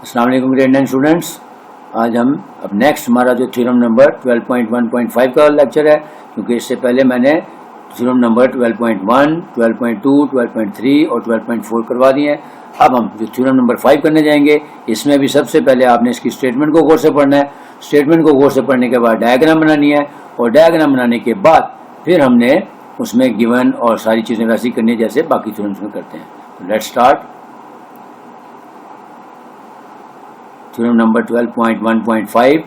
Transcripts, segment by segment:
अस्सलाम वालेकुम grade 9 students. आज हम अब नेक्स्ट हमारा जो थ्योरम नंबर 12.1.5 का लेक्चर है, क्योंकि इससे पहले मैंने थ्योरम नंबर 12.1, 12.2, 12.3 और 12.4 करवा दिए हैं। अब हम जो थ्योरम नंबर 5 करने जाएंगे, इसमें भी सबसे पहले आपने इसकी स्टेटमेंट को गौर से पढ़ना है। स्टेटमेंट को गौर से पढ़ने के बाद डायग्राम बनानी है, और डायग्राम बनाने के बाद फिर हमने उसमें गिवन और सारी चीज़ें वैसी करनी है जैसे बाकी थ्योरम्स में करते हैं। तो let's start. Theorem number 12.1.5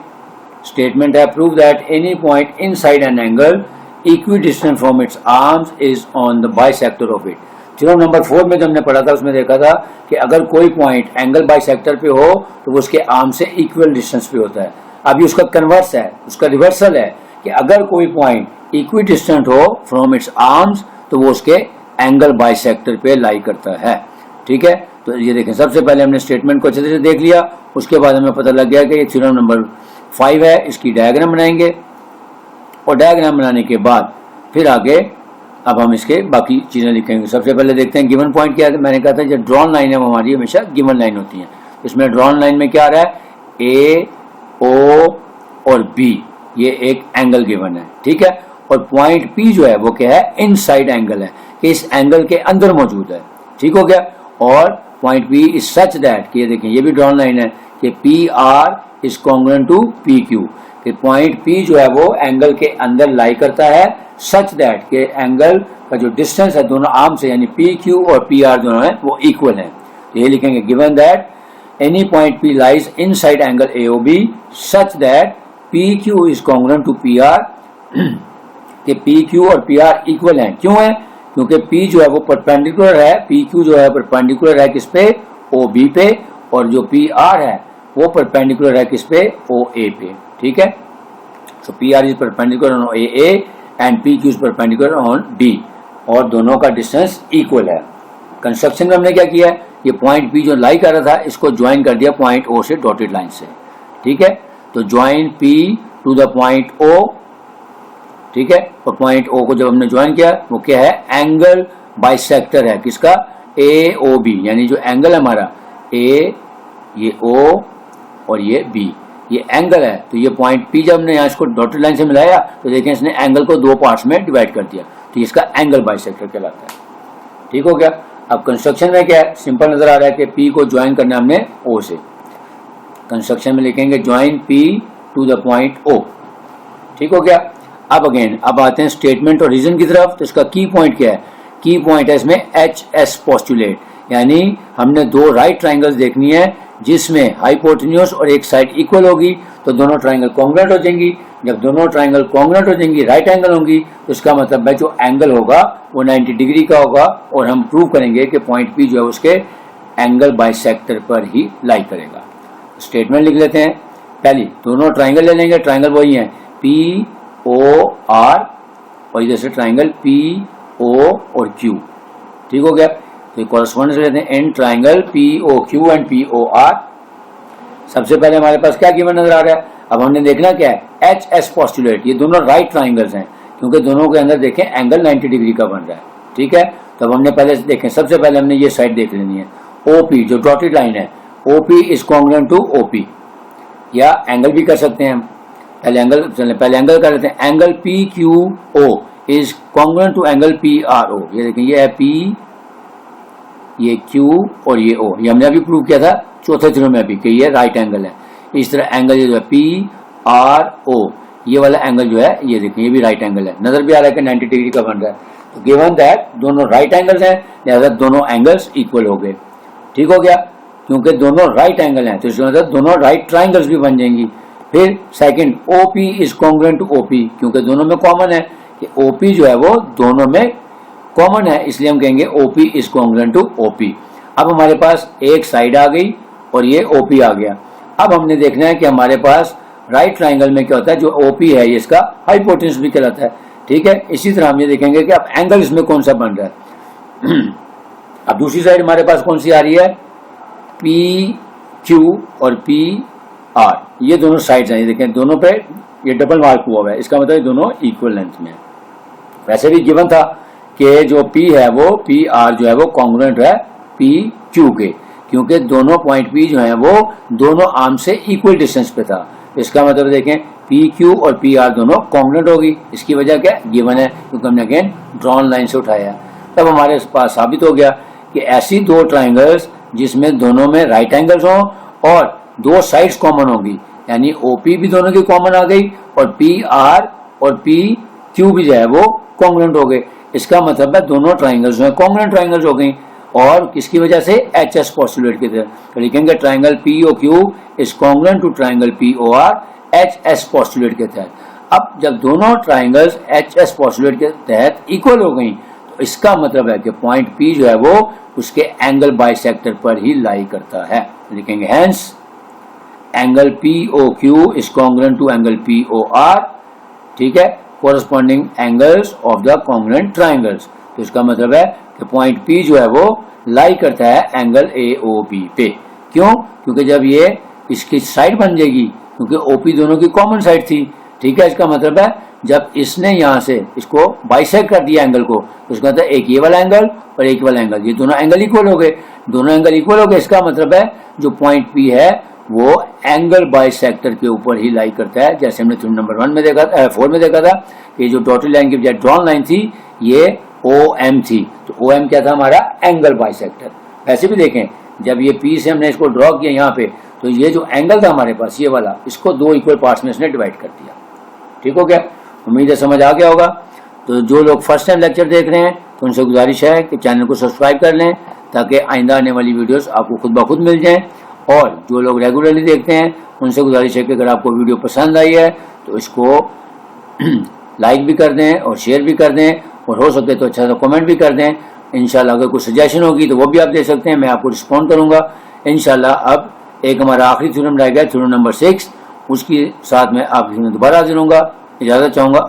statement है, prove that any point inside an angle equidistant from its arms is on the bisector of it। Theorem number 4 में जो हमने पढ़ा था उसमें देखा था कि अगर कोई पॉइंट एंगल बाइसेक्टर पे हो तो वो उसके आर्म से इक्वल डिस्टेंस पे होता है। अभी उसका कन्वर्स है, उसका रिवर्सल है कि अगर कोई पॉइंट इक्विडिस्टेंट हो फ्रॉम इट्स आर्म्स तो वो उसके एंगल बाइसेक्टर पे लाई करता है। ठीक है, तो ये देखें, सबसे पहले हमने स्टेटमेंट को अच्छे से देख लिया, उसके बाद हमें पता लग गया कि ये थ्योरम नंबर 5 है। इसकी डायग्राम बनाएंगे और डायग्राम बनाने के बाद फिर आगे अब हम इसके बाकी चीज़ें लिखेंगे। सबसे पहले देखते हैं गिवन पॉइंट क्या है। मैंने कहा था जो ड्रॉन लाइन है वो हमारी हमेशा गिवन लाइन होती है। इसमें ड्रॉन लाइन में क्या आ रहा है, ए, ओ और बी, ये एक एंगल गिवन है। ठीक है, और पॉइंट पी जो है वो क्या है, इनसाइड एंगल है, कि इस एंगल के अंदर मौजूद है। ठीक हो गया। और point P is such that, कि ये देखें ये भी ड्रॉन लाइन है कि P R is congruent to P Q, कि पॉइंट पी जो है वो एंगल के अंदर लाई करता है, सच दैट के एंगल का जो डिस्टेंस है दोनों आर्म से यानी पी क्यू और पी आर दोनों है वो इक्वल है। तो ये लिखेंगे given that any point P lies inside angle A O B such that P Q is congruent to P R, कि पी क्यू और पी आर इक्वल है। क्यों है, क्योंकि P जो है वो परपेंडिकुलर है, PQ जो है परपेंडिकुलर है किस पे, OB पे, और जो PR है वो परपेंडिकुलर है किस पे, OA पे। ठीक है, सो PR is perpendicular on AA and PQ is perpendicular on B, और दोनों का डिस्टेंस इक्वल है। कंस्ट्रक्शन में हमने क्या किया है, ये पॉइंट P जो लाई कर रहा था इसको ज्वाइन कर दिया पॉइंट O से डॉटेड लाइन से। ठीक है, तो join P to the point O। ठीक है, और पॉइंट O को जब हमने ज्वाइन किया वो क्या है, एंगल बाइसेक्टर है किसका, AOB, यानी जो एंगल है हमारा A, ये O और ये B, ये एंगल है। तो ये पॉइंट P जब हमने यहाँ इसको डॉटेड लाइन से मिलाया तो देखें इसने एंगल को दो पार्ट्स में डिवाइड कर दिया, तो इसका एंगल बाइसेक्टर कहलाता है। ठीक हो गया। अब कंस्ट्रक्शन में क्या है, सिंपल नजर आ रहा है कि P को ज्वाइन करना हमने O से। कंस्ट्रक्शन में लिखेंगे join P to the point O। ठीक हो गया। अब अगेन अब आते हैं स्टेटमेंट और रीजन की तरफ। तो इसका की पॉइंट क्या है, की पॉइंट है इसमें HS पोस्टुलेट, यानी हमने दो राइट ट्राइंगल्स देखनी है जिसमें हाइपोटेन्यूज और एक साइड इक्वल होगी तो दोनों ट्राइंगल कॉन्ग्रुएंट हो जाएंगी। जब दोनों ट्राइंगल कॉन्ग्रुएंट हो जाएंगी, राइट एंगल होंगी, तो इसका मतलब है जो एंगल होगा वो 90 डिग्री का होगा, और हम प्रूव करेंगे कि पॉइंट P जो है उसके एंगल बाइसेक्टर पर ही लाई करेगा। स्टेटमेंट लिख लेते हैं। पहली दोनों ट्राइंगल ले लेंगे, ट्राइंगल वही है POR, और इधर से ट्राइंगल PO और Q। ठीक हो गया। तो कॉरेस्पॉन्डेंस लेते हैं in triangle POQ and POR। सबसे पहले हमारे पास क्या गिवन नजर आ रहा है, अब हमने देखना क्या है, HS पोस्टुलेट। ये दोनों राइट ट्राइंगल्स हैं क्योंकि दोनों के अंदर देखें एंगल 90 डिग्री का बन रहा है। ठीक है, तो अब हमने पहले देखें, सबसे पहले हमने ये साइड देख लेनी है, OP जो डॉटेड लाइन है, OP is congruent to OP, या एंगल भी कर सकते हैं हम। पहले एंगल कर लेते हैं। Angle PQO is congruent to angle PRO। ये देखें ये है P, ये Q और ये O। ये हमने अभी प्रूव किया था चौथे थ्योरम में अभी कि ये राइट एंगल है। इस तरह एंगल ये जो है PRO, ये वाला एंगल जो है ये देखें ये भी राइट एंगल है। नजर भी आ रहा है कि 90 डिग्री का बन रहा है। तो गिवन दैट दोनों राइट एंगल्स हैं, लिहाजा दोनों एंगल्स इक्वल हो गए। ठीक हो गया, क्योंकि दोनों राइट एंगल हैं तो इसका मतलब दोनों राइट ट्राइंगल्स भी बन जाएंगी। फिर second OP is congruent to OP, क्योंकि दोनों में कॉमन है कि OP जो है वो दोनों में कॉमन है, इसलिए हम कहेंगे OP is congruent to OP। अब हमारे पास एक साइड आ गई और ये OP आ गया। अब हमने देखना है कि हमारे पास राइट ट्राइंगल में क्या होता है, जो OP है ये इसका हाइपोटेन्यूज भी कहलाता है। ठीक है, इसी तरह हम ये देखेंगे कि अब एंगल इसमें कौन सा बन रहा है। अब दूसरी साइड हमारे पास कौन सी आ रही है, PQ और PR, ये दोनों साइड्स हैं। ये देखें दोनों पे ये डबल मार्क हुआ है, इसका मतलब दोनों इक्वल लेंथ में है। वैसे भी गिवन था कि जो P है वो PR जो है वो कॉन्ग्रुएंट है PQ के, क्योंकि दोनों पॉइंट P जो है वो दोनों आर्म से इक्वल डिस्टेंस पे था। इसका मतलब देखें PQ और PR दोनों कॉन्ग्रुएंट होगी। इसकी वजह क्या गिवन है, क्योंकि हमने अगेन ड्रॉन लाइन से उठाया। तब हमारे पास साबित हो गया कि ऐसी दो ट्राइंगल्स जिसमें दोनों में राइट एंगल्स हों और दो साइड्स कॉमन होगी, यानी OP भी दोनों की कॉमन आ गई और PR और PQ भी जो है वो कॉन्ग्रुएंट हो गए। इसका मतलब है दोनों ट्राइंगल्स जो है कॉन्ग्रुएंट ट्राइंगल्स हो गई। और किसकी वजह से, HS पोस्टुलेट की तरह। तो लिखेंगे triangle POQ is congruent to triangle POR HS postulate के तहत। अब जब दोनों ट्राइंगल्स HS पोस्टुलेट के तहत इक्वल हो गई तो इसका मतलब है कि पॉइंट P जो है वो उसके एंगल बाइसेक्टर पर ही लाई करता है। लिखेंगे hence angle POQ is congruent to angle POR, ठीक है, corresponding angles of the congruent triangles. तो इसका मतलब है कि पॉइंट P जो है वो लाई करता है एंगल AOB पे। क्यों? क्योंकि जब ये इसकी साइड बन जाएगी, क्योंकि OP दोनों की कॉमन साइड थी, ठीक है। इसका मतलब है जब इसने यहाँ से इसको बाइसेक्ट कर दिया एंगल को, तो इसका मतलब एक ये वाला एंगल और एक वाला एंगल, ये दोनों एंगल इक्वल हो गए। दोनों एंगल इक्वल हो गए, इसका मतलब है जो पॉइंट P है वो एंगल बाइसेक्टर के ऊपर ही लाई करता है। जैसे हमने थ्योरम नंबर 4 में देखा था कि जो डॉटेड लाइन की बजाय ड्रॉन लाइन थी ये OM थी। तो OM क्या था, हमारा एंगल बाइसेक्टर। वैसे भी देखें जब ये P से हमने इसको ड्रॉ किया यहाँ पे, तो ये जो एंगल था हमारे पास ये वाला, इसको दो इक्वल पार्ट्स में इसने डिवाइड कर दिया। ठीक हो गया, उम्मीद है समझ आ गया होगा। तो जो लोग फर्स्ट टाइम लेक्चर देख रहे हैं तो उनसे गुजारिश है कि चैनल को सब्सक्राइब कर लें ताकि आइंदा आने वाली वीडियोस आपको खुद ब खुद मिल जाएं। और जो लोग रेगुलरली देखते हैं उनसे गुजारिश है कि अगर आपको वीडियो पसंद आई है तो इसको लाइक भी कर दें और शेयर भी कर दें, और हो सके तो अच्छा सा कमेंट भी कर दें। इंशाल्लाह अगर कोई सजेशन होगी तो वो भी आप दे सकते हैं, मैं आपको रिस्पॉन्ड करूँगा इंशाल्लाह। अब एक हमारा आखिरी थ्योरम रह गया, थ्योरम नंबर 6, उसके साथ में आपके दोबारा हाजिर होऊंगा। इजाज़त चाहूँगा।